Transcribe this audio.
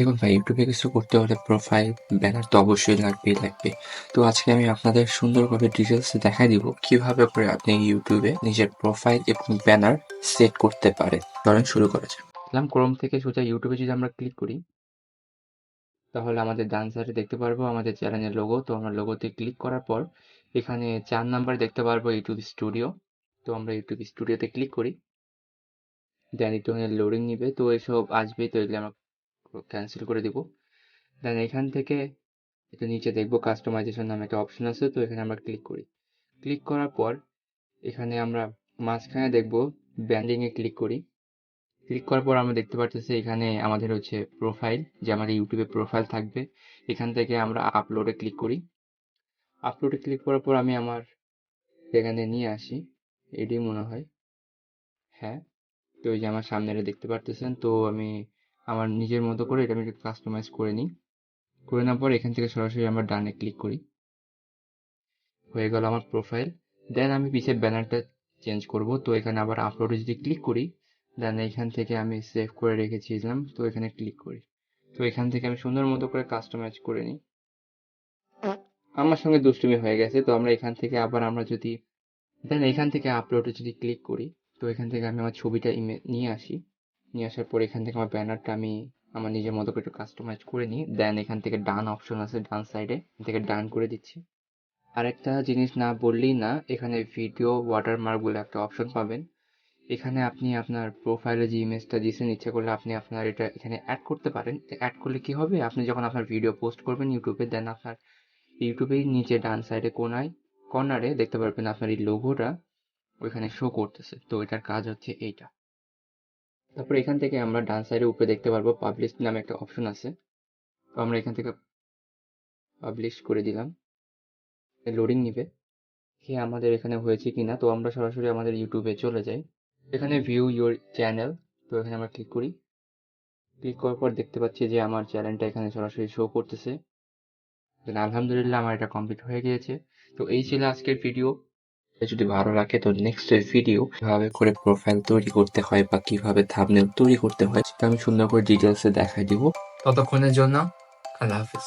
দেখুন ভাই, ইউটিউবে কিছু করতে হলে প্রোফাইল, ব্যানার তো অবশ্যই লাগবে। তো আজকে আমি আপনাদের সুন্দরভাবে ডিটেলসে দেখাই দিব কিভাবে করে আপনি ইউটিউবে নিজের প্রোফাইল এবং ব্যানার সেট করতে পারেন। চলেন শুরু করা যাক। ক্রোম থেকে সোজা ইউটিউবে যদি আমরা ক্লিক করি, তাহলে আমাদের ডান সাইডে দেখতে পারবো আমাদের চ্যানেলের লোগো। তো আমরা লোগোতে ক্লিক করার পর এখানে 4 নাম্বার দেখতে পারবো ইউটিউব স্টুডিও। তো আমরা ইউটিউব স্টুডিওতে ক্লিক করি, দেন একটুখানি লোডিং নিবে, তো এসব আসবে, তো এগুলো আমরা ক্যান্সেল করে দিব। দেন এখান থেকে একটু নিচে দেখবো কাস্টমাইজেশন নামে একটা অপশন আছে, তো এখানে আমরা ক্লিক করি। ক্লিক করার পর এখানে আমরা মাঝখানে দেখবো ব্র্যান্ডিং এ ক্লিক করি। ক্লিক করার পর আমরা দেখতে পারতেছি এখানে আমাদের হচ্ছে প্রোফাইল, যে আমাদের ইউটিউবে প্রোফাইল থাকবে। এখান থেকে আমরা আপলোডে ক্লিক করি। আপলোডে ক্লিক করার পর আমি আমার এখানে নিয়ে আসি, এডি মনে হয়, হ্যাঁ। তো এই যে আমার সামনে এটা দেখতে পারতেছেন, তো আমি আমার নিজের মতো করে এটা আমি কাস্টমাইজ করে নিই। করে নেওয়ার পর এখান থেকে সরাসরি আমরা ডানে ক্লিক করি। হয়ে গেল আমার প্রোফাইল। দেন আমি পিছের ব্যানারটা চেঞ্জ করব, তো এখানে আবার আপলোডে যদি ক্লিক করি, দেন এখান থেকে আমি সেভ করে রেখেছিলাম, তো এখানে ক্লিক করি। তো এখান থেকে আমি সুন্দর মতো করে কাস্টমাইজ করে নিই। আমার সঙ্গে দুষ্টুমি হয়ে গেছে, তো আমরা এখান থেকে আবার আমরা যদি দেন এখান থেকে আপলোডে যদি ক্লিক করি, তো এখান থেকে আমি আমার ছবিটা নিয়ে আসি। নিয়ে আসার পর এখান থেকে আমার ব্যানারটা আমি আমার নিজের মতো করে একটু কাস্টমাইজ করে নিই। দেন এখান থেকে ডান অপশন আছে ডান সাইডে, থেকে ডান করে দিচ্ছি। আরেকটা জিনিস না বললেই না, এখানে ভিডিও ওয়াটারমার্ক বলে একটা অপশন পাবেন। এখানে আপনি আপনার প্রোফাইলে যে ইমেজটা দিয়েছেন, ইচ্ছা করলে আপনি আপনার এটা এখানে অ্যাড করতে পারেন। অ্যাড করলে কি হবে, আপনি যখন আপনার ভিডিও পোস্ট করবেন ইউটিউবে, দেন আপনার ইউটিউবেই নিচে ডান সাইডে কর্নারে দেখতে পারবেন আপনার এই লোগোটা ওইখানে শো করতেছে। তো এটার কাজ হচ্ছে এইটা। তারপর এখান থেকে আমরা ডান সাইডে উপরে দেখতে পারবো পাবলিশ নামে একটা অপশন আছে। তো আমরা এখান থেকে পাবলিশ করে দিলাম, লোডিং নিবে কি আমাদের এখানে হয়েছে কিনা। তো আমরা সরাসরি আমাদের ইউটিউবে চলে যাই, এখানে ভিউ ইউর চ্যানেল, তো এখানে আমরা ক্লিক করি। ক্লিক করার পর দেখতে পাচ্ছি যে আমার চ্যানেলটা এখানে সরাসরি শো করতেছে। আলহামদুলিল্লাহ আমার এটা কমপ্লিট হয়ে গিয়েছে। তো এই ছিল আজকের ভিডিও। যদি ভালো লাগে তো নেক্সট ভিডিও কিভাবে করে প্রোফাইল তৈরি করতে হয় বা কিভাবে থাম্বনেল তৈরি করতে হয় সেটা আমি সুন্দর করে ডিটেলসে দেখাই দিব। ততক্ষণের জন্য আল্লাহ হাফিজ।